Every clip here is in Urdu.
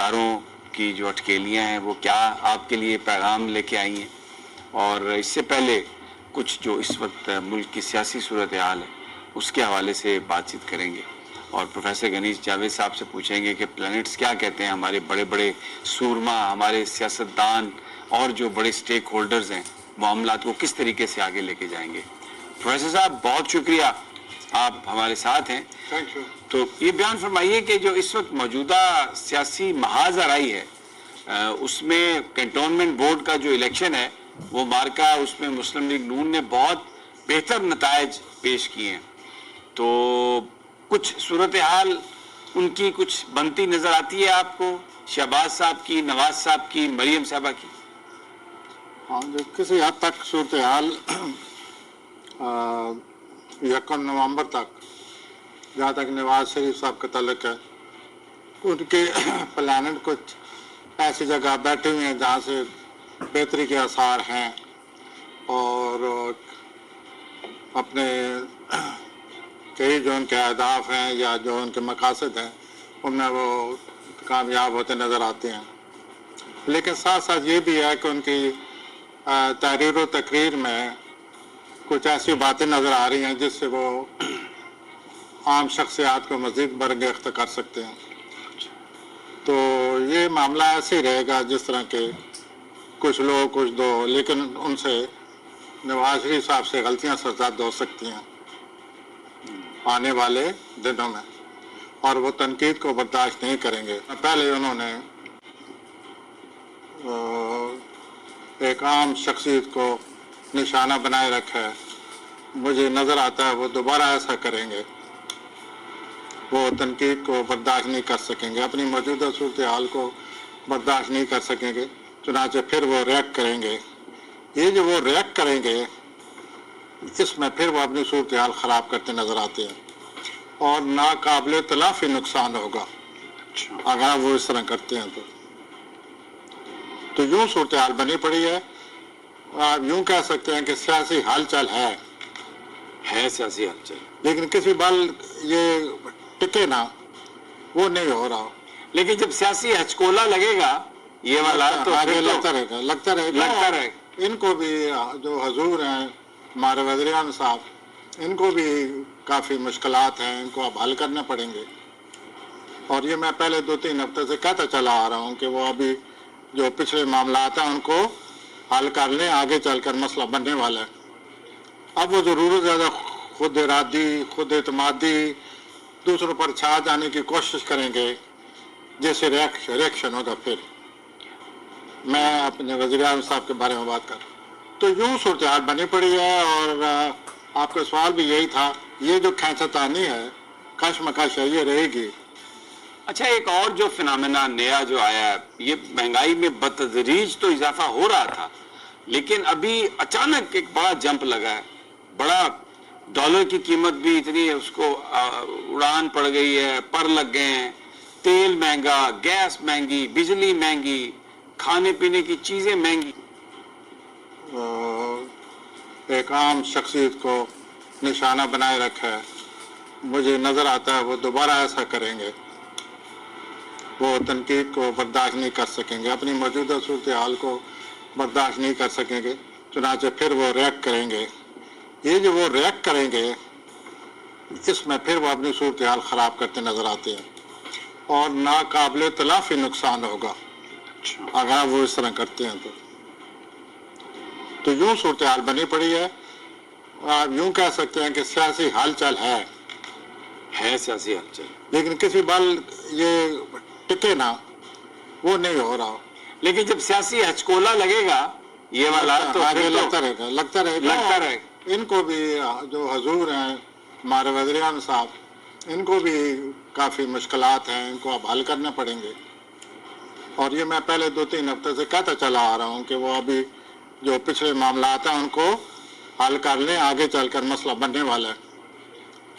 ستاروں کی جو اٹکیلیاں ہیں وہ کیا آپ کے لیے پیغام لے کے آئی ہیں، اور اس سے پہلے کچھ جو اس وقت ملک کی سیاسی صورتحال ہے اس کے حوالے سے بات چیت کریں گے، اور پروفیسر گنیش جاوید صاحب سے پوچھیں گے کہ پلانٹس کیا کہتے ہیں، ہمارے بڑے بڑے سورما، ہمارے سیاستدان اور جو بڑے سٹیک ہولڈرز ہیں معاملات کو کس طریقے سے آگے لے کے جائیں گے۔ پروفیسر صاحب بہت شکریہ، آپ ہمارے ساتھ ہیں۔ Thank you. تو یہ بیان فرمائیے کہ جو اس وقت موجودہ سیاسی محاذ آرائی ہے اس میں کنٹونمنٹ بورڈ کا جو الیکشن ہے وہ مارکا، اس میں مسلم لیگ نون نے بہت بہتر نتائج پیش کیے ہیں، تو کچھ صورتحال ان کی کچھ بنتی نظر آتی ہے آپ کو، شہباز صاحب کی، نواز صاحب کی، مریم صاحبہ کی؟ ہاں، جو کسی حد تک صورتحال 1 نومبر تک جہاں تک نواز شریف صاحب کا تعلق ہے، ان کے پلانٹ کچھ ایسی جگہ بیٹھے ہوئے ہیں جہاں سے بہتری کے آثار ہیں، اور اپنے کئی جو ان کے اہداف ہیں یا جو ان کے مقاصد ہیں ان میں وہ کامیاب ہوتے نظر آتے ہیں۔ لیکن ساتھ ساتھ یہ بھی ہے کہ ان کی تحریر و تقریر میں کچھ ایسی باتیں نظر آ رہی ہیں جس سے وہ عام شخصیات کو مزید برانگیخت کر سکتے ہیں۔ تو یہ معاملہ ایسے ہی رہے گا جس طرح کے کچھ لوگ کچھ دو، لیکن ان سے نواز شریف صاحب سے غلطیاں سرزد ہو سکتی ہیں آنے والے دنوں میں، اور وہ تنقید کو برداشت نہیں کریں گے۔ پہلے انہوں نے ایک عام شخصیت کو نشانہ بنائے رکھا ہے، مجھے نظر آتا ہے وہ دوبارہ ایسا کریں گے، وہ تنقید کو برداشت نہیں کر سکیں گے، اپنی موجودہ صورتحال کو برداشت نہیں کر سکیں گے، چنانچہ پھر وہ ریئیکٹ کریں گے۔ یہ جو وہ ریئیکٹ کریں گے اس میں پھر وہ اپنی صورتحال خراب کرتے نظر آتے ہیں، اور ناقابل تلافی نقصان ہوگا اگر وہ اس طرح کرتے ہیں۔ تو یوں صورتحال بنی پڑی ہے، آپ یوں کہہ سکتے ہیں کہ سیاسی ہلچل ہے سیاسی ہلچل، لیکن کسی بل یہ ٹکے نہ، وہ نہیں ہو رہا۔ لیکن جب سیاسی ہچکولا لگے گا یہ والا تو آگے پھر لگتا رہے گا۔ ان کو بھی جو حضور ہیں ہمارے وزیر اعظم صاحب، ان کو بھی کافی مشکلات ہیں، ان کو اب حل کرنے پڑیں گے، اور یہ میں پہلے 2-3 ہفتے سے کہتا چلا آ رہا ہوں کہ وہ ابھی جو پچھلے معاملات ہیں ان کو حل کر لیں، آگے چل کر مسئلہ بننے والا ہے۔ اب وہ ضرورت زیادہ خود ارادی، خود اعتمادی، دوسروں پر چھا جانے کی کوشش کریں گے، جیسے ریئیکشن ہوگا۔ پھر میں اپنے وزیر اعظم صاحب کے بارے میں بات کر، تو یوں صورتحال بنی پڑی ہے، اور آپ کا سوال بھی یہی تھا، یہ جو کھینچتانی ہے، کشمکش ہے، یہ رہے گی۔ اچھا، ایک اور جو فنامنا نیا جو آیا ہے، یہ مہنگائی میں بتدریج تو اضافہ ہو رہا تھا، لیکن ابھی اچانک ایک بڑا جمپ لگا ہے، بڑا ڈالر کی قیمت بھی اتنی ہے، اس کو اڑان پڑ گئی ہے، پر لگ گئے ہیں، تیل مہنگا، گیس مہنگی، بجلی مہنگی، کھانے پینے کی چیزیں مہنگی۔ ایک عام شخصیت کو نشانہ بنائے رکھا ہے، مجھے نظر آتا ہے وہ دوبارہ ایسا کریں گے، وہ تنقید کو برداشت نہیں کر سکیں گے، اپنی موجودہ صورتحال کو برداشت نہیں کر سکیں گے، چنانچہ پھر وہ ریئیکٹ کریں گے۔ یہ جو وہ ریئیکٹ کریں گے اس میں پھر وہ اپنی صورتحال خراب کرتے نظر آتے ہیں، اور ناقابل تلافی نقصان ہوگا اگر وہ اس طرح کرتے ہیں۔ تو یوں صورتحال بنی پڑی ہے، آپ یوں کہہ سکتے ہیں کہ سیاسی ہلچل ہے سیاسی ہلچل، لیکن کسی بل یہ ٹکے نہ، وہ نہیں ہو رہا۔ لیکن جب سیاسی ہچکولا لگے گا یہ والا تو آگے پھر لگتا رہے گا۔ ان کو بھی جو حضور ہیں ہمارے وزیر اعظم صاحب، ان کو بھی کافی مشکلات ہیں، ان کو اب حل کرنے پڑیں گے، اور یہ میں پہلے 2-3 ہفتے سے کہتا چلا آ رہا ہوں کہ وہ ابھی جو پچھلے معاملات ہیں ان کو حل کر لیں، آگے چل کر مسئلہ بننے والا ہے۔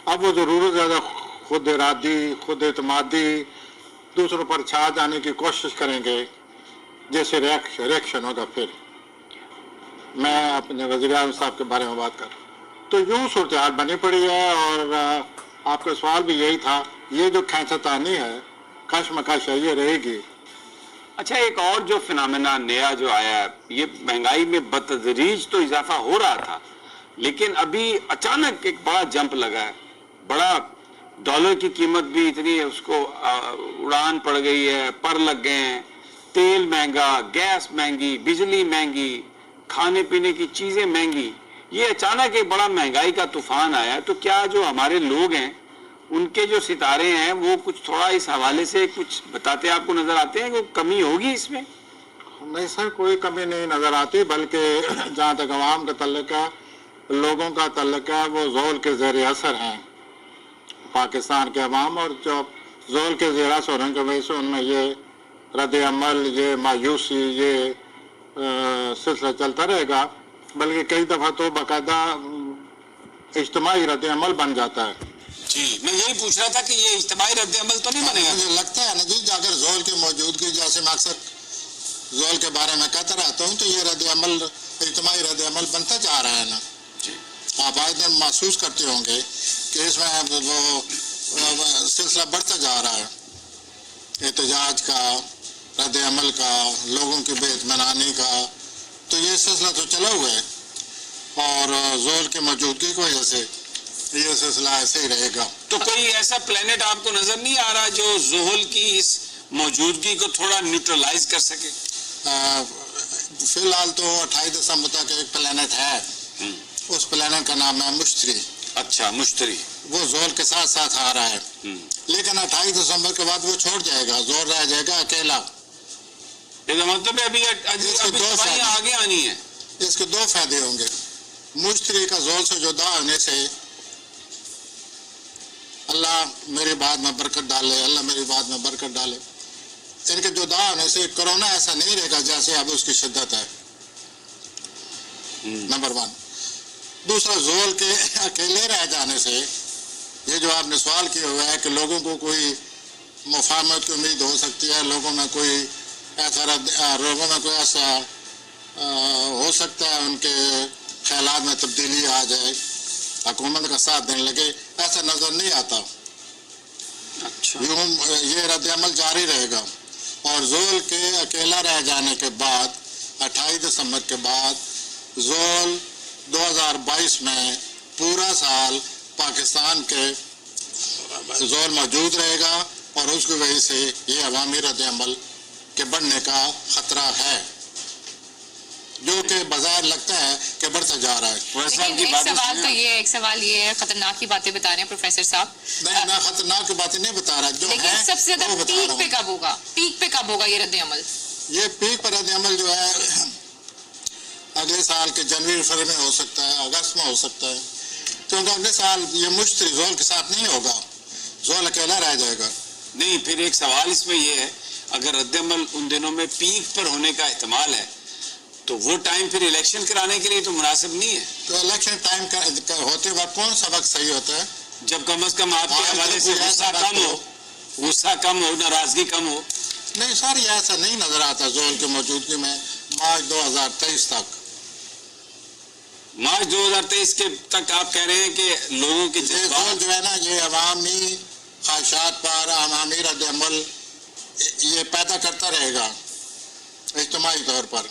اب وہ ضرورت زیادہ خود ارادی، خود اعتمادی، دوسروں پر چھا جانے کی کوشش کریں گے، جیسے ریئیکشن ہوگا۔ پھر میں اپنے وزیر اعظم صاحب کے بارے میں بات کر، تو یوں صورتحال بنی پڑی ہے، اور آپ کا سوال بھی یہی تھا، یہ جو کھینچتانی ہے، کشمکش ہے، یہ رہے گی۔ اچھا، ایک اور جو فنامنا نیا جو آیا ہے، یہ مہنگائی میں بتدریج تو اضافہ ہو رہا تھا، لیکن ابھی اچانک ایک بڑا جمپ لگا ہے، بڑا ڈالر کی قیمت بھی اتنی ہے، اس کو اڑان پڑ گئی ہے، پر لگ گئے ہیں، تیل مہنگا، گیس مہنگی، بجلی مہنگی، کھانے پینے کی چیزیں مہنگی، یہ اچانک ایک بڑا مہنگائی کا طوفان آیا ہے. تو کیا جو ہمارے لوگ ہیں ان کے جو ستارے ہیں وہ کچھ تھوڑا اس حوالے سے کچھ بتاتے آپ کو نظر آتے ہیں کہ کمی ہوگی اس میں؟ نہیں سر، کوئی کمی نہیں نظر آتی، بلکہ جہاں تک عوام کا تعلق ہے، لوگوں کا تعلق ہے، وہ زول کے زیر اثر ہیں پاکستان کے عوام، اور جو زول کے زیر اثر ہونے کی وجہ سے ان میں یہ رد عمل، یہ مایوسی، یہ سلسلہ چلتا رہے گا، بلکہ کئی دفعہ تو باقاعدہ اجتماعی رد عمل بن جاتا ہے. جی، میں یہی پوچھ رہا تھا کہ یہ اجتماعی رد عمل تو نہیں بنے گا؟ مجھے لگتا ہے نا جی، اگر زول کی موجودگی، جیسے میں اکثر زول کے بارے میں کہتا رہتا ہوں، تو یہ رد عمل، اجتماعی رد عمل بنتا جا رہا ہے نا. آپ آج دن محسوس کرتے ہوں گے کہ اس میں وہ سلسلہ بڑھتا جا رہا ہے، احتجاج کا، رد عمل کا، لوگوں کی بے اطمینانی کا. تو یہ سلسلہ تو چلا ہوا ہے، اور زول کی موجودگی کی وجہ سے یہ سلسلہ ایسے ہی رہے گا. تو کوئی ایسا پلانٹ آپ کو نظر نہیں آ رہا جو زحل کی اس موجودگی کو تھوڑا نیوٹرلائز کر سکے؟ فی الحال تو 28 دسمبر تک ایک پلانٹ ہے، اس پلانٹ کا نام ہے مشتری. اچھا، مشتری. وہ زول کے ساتھ ساتھ آ رہا ہے، لیکن 28 دسمبر کے بعد وہ چھوڑ جائے گا، زول رہ جائے گا اکیلا. مطلب ابھی آگے آنی ہے. اس کے دو فائدے ہوں گے. مشتری کا زول سے جدا ہونے سے اللہ میری بات میں برکت ڈالے، اللہ میری بات میں برکت ڈالے. ان کے جدا ہونے سے کرونا ایسا نہیں رہے گا جیسے اب اس کی شدت ہے، نمبر 1. دوسرا، زول کے اکیلے رہ جانے سے، یہ جو آپ نے سوال کیا ہوا ہے کہ لوگوں کو کوئی مفاہمت کی امید ہو سکتی ہے، لوگوں میں کوئی ایسا ہو سکتا ہے ان کے خیالات میں تبدیلی آ جائے، حکومت کا ساتھ دینے لگے، ایسا نظر نہیں آتا. یوں یہ رد عمل جاری رہے گا. اور زول کے اکیلا رہ جانے کے بعد 28 دسمبر کے بعد زول 2022 میں پورا سال پاکستان کے زول موجود رہے گا، اور اس کی وجہ سے یہ عوامی رد عمل کے بڑھنے کا خطرہ ہے، جو کہ بظاہر لگتا ہے کہ بڑھتا جا رہا ہے. ایک سوال یہ ہے، خطرناک کی باتیں بتا رہے ہیں پروفیسر صاحب. میں خطرناک کی باتیں نہیں بتا رہا، جو لیکن سب سے زیادہ پیک پہ کب ہوگا یہ رد عمل؟ یہ پیک پر رد عمل جو ہے اگلے سال کے جنوری فروری میں ہو سکتا ہے، اگست میں ہو سکتا ہے، کیونکہ اگلے سال یہ مشتری زول کے ساتھ نہیں ہوگا، زول اکیلا رہ جائے گا. نہیں، پھر ایک سوال اس میں یہ ہے، اگر رد عمل ان دنوں میں پیک پر ہونے کا احتمال ہے تو وہ ٹائم پھر الیکشن کرانے کے لیے تو مناسب نہیں ہے. تو الیکشن ٹائم ہوتے وقت کون سا وقت صحیح ہوتا ہے؟ جب کم از کم آپ کے حوالے سے غصہ کم ہو، ناراضگی کم ہو. نہیں سر، یہ ایسا نہیں نظر آتا زول کی موجودگی میں. مارچ 2023 تک، مارچ 2023 کے تک آپ کہہ رہے ہیں کہ لوگوں کے زول جو ہے نا، یہ عوامی خواہشات پر عوامی رد عمل یہ پیدا کرتا رہے گا اجتماعی طور پر.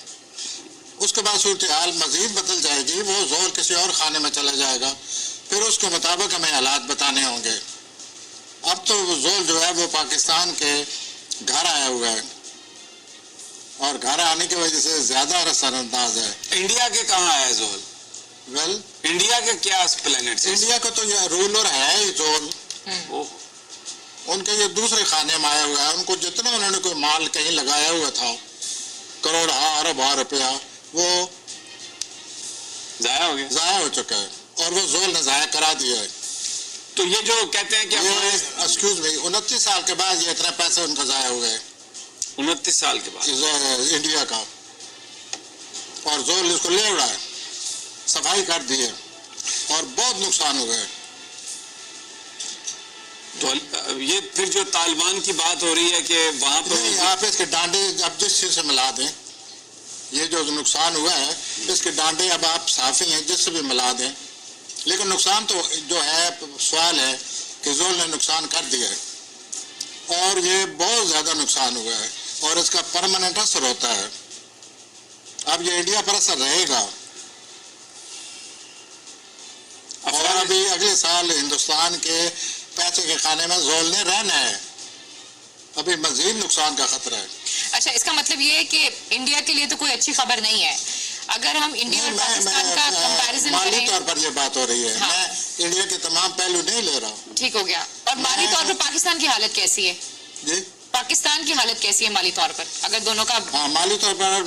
اس کے بعد صورتحال مزید بدل جائے گی، وہ زول کسی اور خانے میں چلا جائے گا، پھر اس کے مطابق ہمیں حالات بتانے ہوں گے. اب تو زول جو ہے وہ پاکستان کے گھر آیا ہوا ہے، اور گھر آنے کی وجہ سے زیادہ اثر انداز ہے. انڈیا کے کہاں آیا زول؟ انڈیا کا کیا پلانٹ؟ انڈیا کا تو یہ رولر ہے ہی زول. ان کے یہ دوسرے خانے میں آیا ہوا ہے. ان کو جتنا انہوں نے کوئی مال کہیں لگایا ہوا تھا، کروڑ ارب روپیہ، وہ ضائع ہو چکا ہے، اور وہ زول نے ضائع کرا دیا ہے. تو یہ جو کہتے ہیں کہ 29 سال کے بعد یہ اتنا پیسے ان کا ضائع ہوا ہے. 29 سال کے بعد انڈیا کا، اور زول اس کو لے اڑا ہے، صفائی کر دی ہے، اور بہت نقصان ہوا ہے. تو یہ پھر جو طالبان کی بات ہو رہی ہے کہ وہاں پر آپ اس کے ڈانڈے اب جس چیز سے ملا دیں، یہ جو نقصان ہوا ہے اس کے ڈانڈے اب آپ صافی ہیں جس سے بھی ملا دیں، لیکن نقصان تو جو ہے، سوال ہے کہ زول نے نقصان کر دیا ہے، اور یہ بہت زیادہ نقصان ہوا ہے. اور اس کا پرماننٹ اثر ہوتا ہے. اب یہ انڈیا پر اثر رہے گا اور ابھی اگلے سال ہندوستان کے پیسے کے کھانے میں زول نے رہنا ہے. ابھی مزید نقصان کا خطرہ ہے. اچھا اس کا مطلب یہ ہے کہ انڈیا کے لیے تو کوئی اچھی خبر نہیں ہے. اگر ہم انڈیا اور پاکستان کا کمپیریزن مالی کریں, طور پر یہ بات ہو رہی ہے, میں انڈیا کے تمام پہلو نہیں لے رہا ہوں. ٹھیک ہو گیا. اور مالی طور پر پاکستان کی حالت کیسی ہے؟ جی پاکستان کی حالت کیسی ہے مالی طور پر اگر دونوں کا؟ ہاں مالی طور پر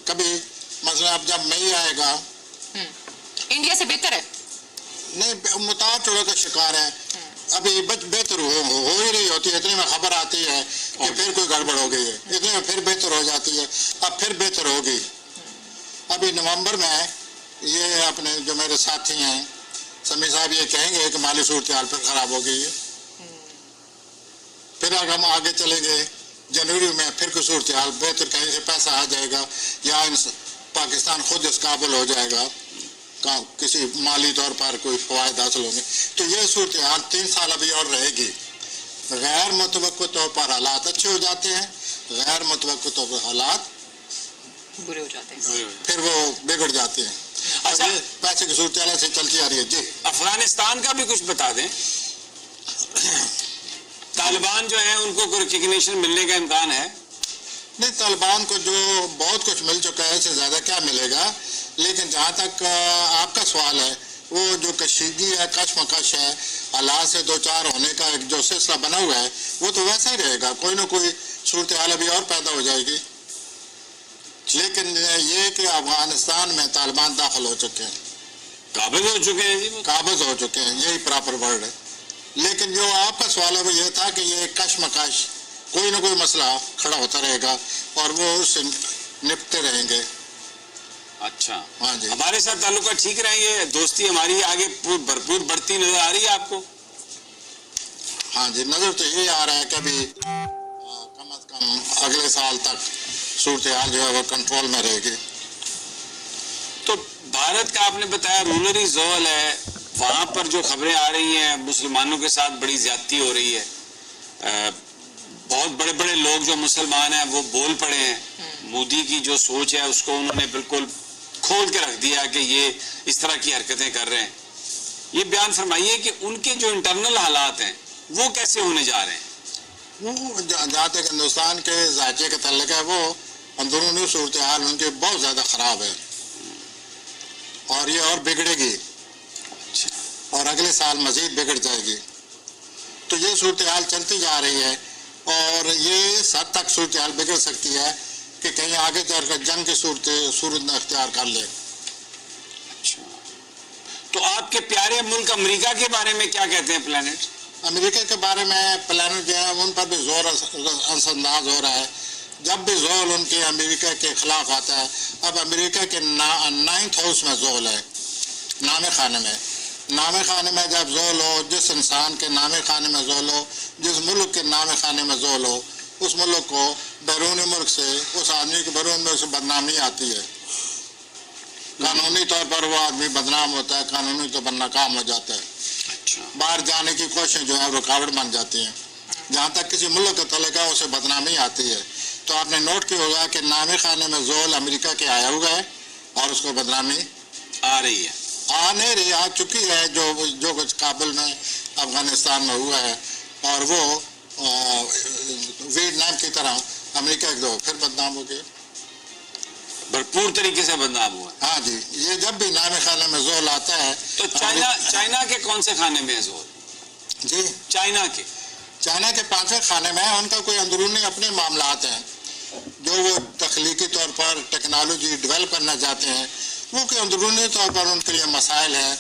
کبھی مثلا اب جب مئی آئے گا انڈیا سے بہتر ہے؟ نہیں, متاثر چڑھوں کا شکار ہے. ابھی بہتر ہو ہی رہی ہوتی ہے, اتنے میں خبر آتی ہے کہ پھر کوئی گڑبڑ ہو گئی ہے, اتنے میں پھر بہتر ہو جاتی ہے, اب پھر بہتر ہوگی. ابھی نومبر میں یہ اپنے جو میرے ساتھی ہیں سمیع صاحب یہ کہیں گے کہ مالی صورتحال پھر خراب ہو گئی ہے. پھر اگر ہم آگے چلیں گے جنوری میں پھر کوئی صورتحال بہتر, کہیں سے پیسہ آ جائے گا یا پاکستان خود اس قابل ہو جائے گا, کسی مالی طور پر کوئی فوائد حاصل ہوں گے. تو یہ صورتحال 3 سال ابھی اور رہے گی. غیر متوقع طور پر حالات اچھے ہو جاتے ہیں, غیر متوقع طور پر حالات برے ہو جاتے ہیں, پھر وہ بگڑ جاتے ہیں. اچھا پیسے کی صورتحال سے چلتی آ رہی ہے. جی افغانستان کا بھی کچھ بتا دیں. طالبان جو ہیں ان کو ریکگنیشن ملنے کا امکان ہے؟ نہیں, طالبان کو جو بہت کچھ مل چکا ہے اس سے زیادہ کیا ملے گا. لیکن جہاں تک آپ کا سوال ہے, وہ جو کشیدگی ہے, کشمکش ہے, حالات سے دو چار ہونے کا ایک جو سلسلہ بنا ہوا ہے وہ تو ویسا ہی رہے گا. کوئی نہ کوئی صورتحال ابھی اور پیدا ہو جائے گی. لیکن یہ کہ افغانستان میں طالبان داخل ہو چکے ہیں, قابض ہو چکے ہیں. جی قابض ہو چکے ہیں, یہی پراپر ورڈ ہے. لیکن جو آپ کا سوال ہے وہ یہ تھا کہ یہ کشمکش کوئی نہ کوئی مسئلہ کھڑا ہوتا رہے گا اور وہ اس سے نپٹتے رہیں گے. اچھا, ہاں جی, ہمارے ساتھ تعلقات ٹھیک رہیں گے, دوستی ہماری آگے بھرپور بڑھتی نظر آ رہی ہے آپ کو؟ ہاں جی, نظر تو یہی آ رہا ہے کہ ابھی کم از کم اگلے سال تک صورتحال جو ہے وہ کنٹرول میں رہے گی. تو بھارت کا آپ نے بتایا رولر زول ہے, وہاں پر جو خبریں آ رہی ہیں مسلمانوں کے ساتھ بڑی زیادتی ہو رہی ہے. بہت بڑے بڑے لوگ جو مسلمان ہیں وہ بول پڑے ہیں. مودی کی جو سوچ ہے اس کو انہوں نے بالکل کھول کے رکھ دیا کہ یہ اس طرح کی حرکتیں کر رہے ہیں. یہ بیان فرمائیے کہ ان کے جو انٹرنل حالات ہیں وہ کیسے ہونے جا رہے ہیں؟ وہ جہاں تک ہندوستان کے ذائقے کا تعلق ہے وہ اندرونی صورتحال ان کی بہت زیادہ خراب ہے اور یہ اور بگڑے گی اور اگلے سال مزید بگڑ جائے گی. تو یہ صورتحال چلتی جا رہی ہے اور یہ اس حد تک صورتحال بگڑ سکتی ہے کہ کہیں آگے چل کر جنگ کی صورت نہ اختیار کر لے. اچھا, تو آپ کے پیارے ملک امریکہ کے بارے میں کیا کہتے ہیں پلانٹ؟ امریکہ کے بارے میں پلانٹ جو ہے ان پر بھی زور انداز ہو رہا ہے. جب بھی زول ان کے امریکہ کے خلاف آتا ہے, اب امریکہ کے 9th ہاؤس میں زول ہے, نام خانے میں. نام خانے میں جب زول ہو, جس انسان کے نام خانے میں زول ہو, جس ملک کے نام خانے میں زول ہو, اس ملک کو بیرون ملک سے, اس آدمی کو بیرون ملک سے بدنامی آتی ہے. قانونی طور پر وہ آدمی بدنام ہوتا ہے, قانونی طور پر ناکام ہو جاتا ہے. باہر جانے کی کوشش جو ہے رکاوٹ بن جاتی ہیں. جہاں تک کسی ملک کا تعلق ہے اسے بدنامی آتی ہے. تو آپ نے نوٹ کیا ہوگا کہ نام خانے میں زول امریکہ کے آیا ہوا ہے اور اس کو بدنامی آ رہی ہے, آ نہیں رہی, آ چکی ہے. جو کچھ کابل میں افغانستان میں ہوا ہے اور وہ ویتنام کی طرح امریکہ کے پھر بدنام ہو گئے, بھرپور طریقے سے بدنام ہوا. ہاں جی, یہ جب بھی نام خانے میں زول آتا ہے. تو چائنا کے کون سے خانے میں ہے زول؟ جی, چائنا کے 5ویں خانے میں ان کا کوئی اندرونی اپنے معاملات ہیں جو وہ تخلیقی طور پر ٹیکنالوجی ڈیولپ کرنا چاہتے ہیں. وہ کہ اندرونی طور پر ان کے لیے مسائل ہیں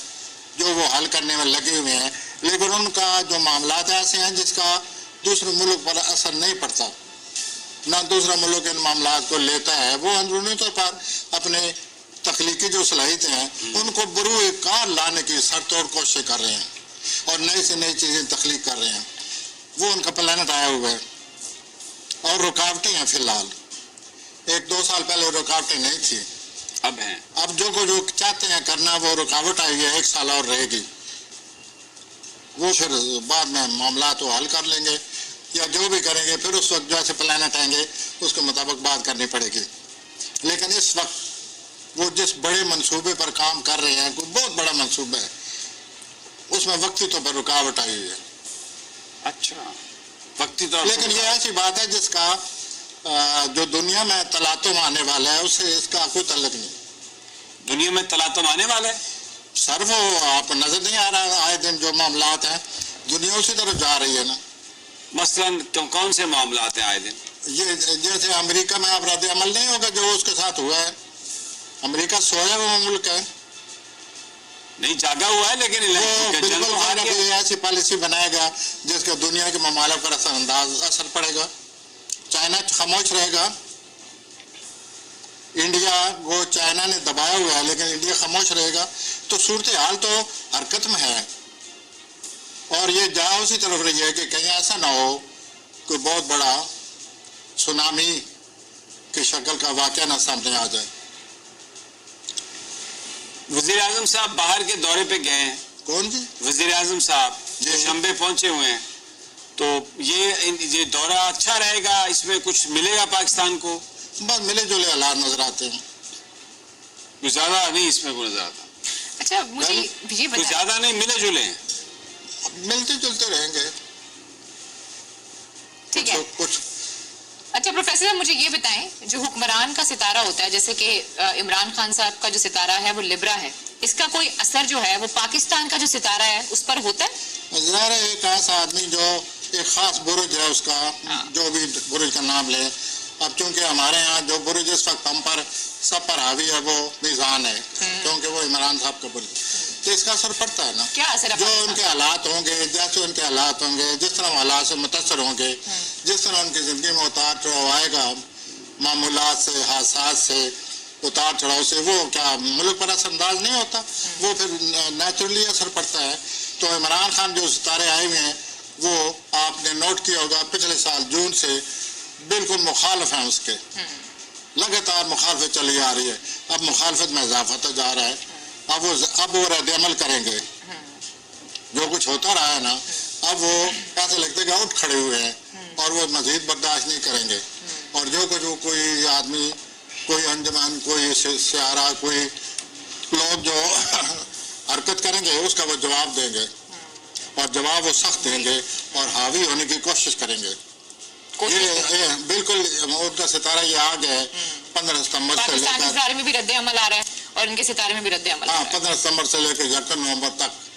جو وہ حل کرنے میں لگے ہوئے ہیں. لیکن ان کا جو معاملات ایسے ہیں جس کا دوسرے ملک پر اثر نہیں پڑتا, نہ دوسرا ملک ان معاملات کو لیتا ہے. وہ اندرونی طور پر اپنے تخلیقی جو صلاحیتیں ہیں ان کو بروئے کار لانے کی سر توڑ کوشش کر رہے ہیں اور نئی سے نئی چیزیں تخلیق کر رہے ہیں. وہ ان کا پلانٹ آیا ہوا ہے اور رکاوٹیں ہیں. فی الحال 1-2 سال پہلے رکاوٹیں نہیں تھی, اب ہیں. اب جو چاہتے ہیں کرنا وہ رکاوٹ آئی ہے, 1 سال اور رہے گی. وہ پھر بعد میں معاملات وہ حل کر لیں گے یا جو بھی کریں گے پھر اس وقت جو ایسے پلانٹ آئیں گے اس کے مطابق بات کرنی پڑے گی. لیکن اس وقت وہ جس بڑے منصوبے پر کام کر رہے ہیں، کوئی بہت بڑا منصوبہ ہے، اس میں وقتی طور پر رکاوٹ آئی ہوئی ہے. اچھا، وقتی طور لیکن یہ ایسی بات ہے جس کا جو دنیا میں تلاطم آنے والا ہے اس سے اس کا کوئی تعلق نہیں. دنیا میں تلاطم آنے والا ہے؟ سر وہ آپ نظر نہیں آ رہا آئے دن جو معاملات ہیں دنیا اسی طرف جا رہی ہے نا. مثلاً کون سے معاملات ہیں آئے دن؟ یہ جیسے امریکہ میں اب رد عمل نہیں ہوگا جو اس کے ساتھ ہوا ہے. امریکہ سویا ہوا ملک ہے، نہیں جاگا ہوا ہے، لیکن وہ جنگ بالکل کو ہر کے- کوئی ایسی پالیسی بنائے گا جس کا دنیا کے ممالک پر اثر پڑے گا. چائنا خاموش رہے گا. انڈیا وہ چائنا نے دبایا ہوا ہے لیکن انڈیا خاموش رہے گا. تو صورتحال تو حرکت میں ہے اور یہ جا اسی طرف رہی ہے کہ کہیں ایسا نہ ہو کوئی بہت بڑا سونامی کی شکل کا واقعہ نہ سامنے آ جائے. وزیر اعظم صاحب باہر کے دورے پہ گئے ہیں. کون جی؟ وزیر اعظم صاحب جو جی. شنبے پہنچے ہوئے ہیں، تو یہ دورہ اچھا رہے گا؟ اس میں کچھ ملے گا پاکستان کو؟ بس ملے جلے حالات نظر آتے ہیں. کچھ زیادہ نہیں اس میں کوئی نظر آتا. اچھا مجھے یہ کچھ بتائیں، زیادہ نہیں، ملے جلے ہیں. اب ملتے جلتے رہیں گے ٹھیک ہے. کچھ. اچھا پروفیسر صاحب مجھے یہ بتائیں، جو حکمران کا ستارہ ہوتا ہے جیسے کہ عمران خان صاحب کا جو ستارہ ہے وہ لبرا ہے، اس کا کوئی اثر جو ہے وہ پاکستان کا جو ستارہ ہے اس پر ہوتا ہے؟ ظاہر ہے ایک ایسا آدمی جو ایک خاص برج ہے اس کا، جو بھی برج کا نام لے. اب چونکہ ہمارے ہاں جو برج اس وقت ہم پر سب پر حاوی ہے وہ میزان ہے، کیونکہ وہ عمران صاحب کا برج. تو اس کا اثر پڑتا ہے نا. کیا اثر ہے جو ان پاکستان؟ کے حالات ہوں گے، جیسے ان کے حالات ہوں گے، جس طرح وہ حالات سے متاثر ہوں گے، جس طرح ان کی زندگی میں اتار چڑھاؤ آئے گا، معمولات سے، حادثات سے، اتار چڑھاؤ سے، وہ کیا ملک پر اثر انداز نہیں ہوتا؟ وہ پھر نیچرلی اثر پڑتا ہے. تو عمران خان جو ستارے آئے ہوئے ہیں وہ آپ نے نوٹ کیا ہوگا پچھلے سال جون سے بالکل مخالف ہیں اس کے، لگاتار مخالفت چلی آ رہی ہے. اب مخالفت میں اضافہ تو جا رہا ہے. اب وہ رد عمل کریں گے. جو کچھ ہوتا رہا ہے نا، اب وہ ایسے لگتا ہے کہ اٹھ کھڑے ہوئے ہیں اور وہ مزید برداشت نہیں کریں گے. اور جو کچھ وہ کوئی آدمی، کوئی انجمن، کوئی سیارہ، کوئی لوگ جو حرکت کریں گے اس کا وہ جواب دیں گے، اور جواب وہ سخت دیں گے اور حاوی ہونے کی کوشش کریں گے. یہ بالکل ان کا ستارہ یہ آ گیا ہے 15 ستمبر سے لے پاکستان کے کر، ستارے میں بھی رد عمل آ رہا ہے اور ان کے ستارے میں بھی رد عمل آ ہاں رہا ہے. 15 ستمبر سے لے کر 1 نومبر تک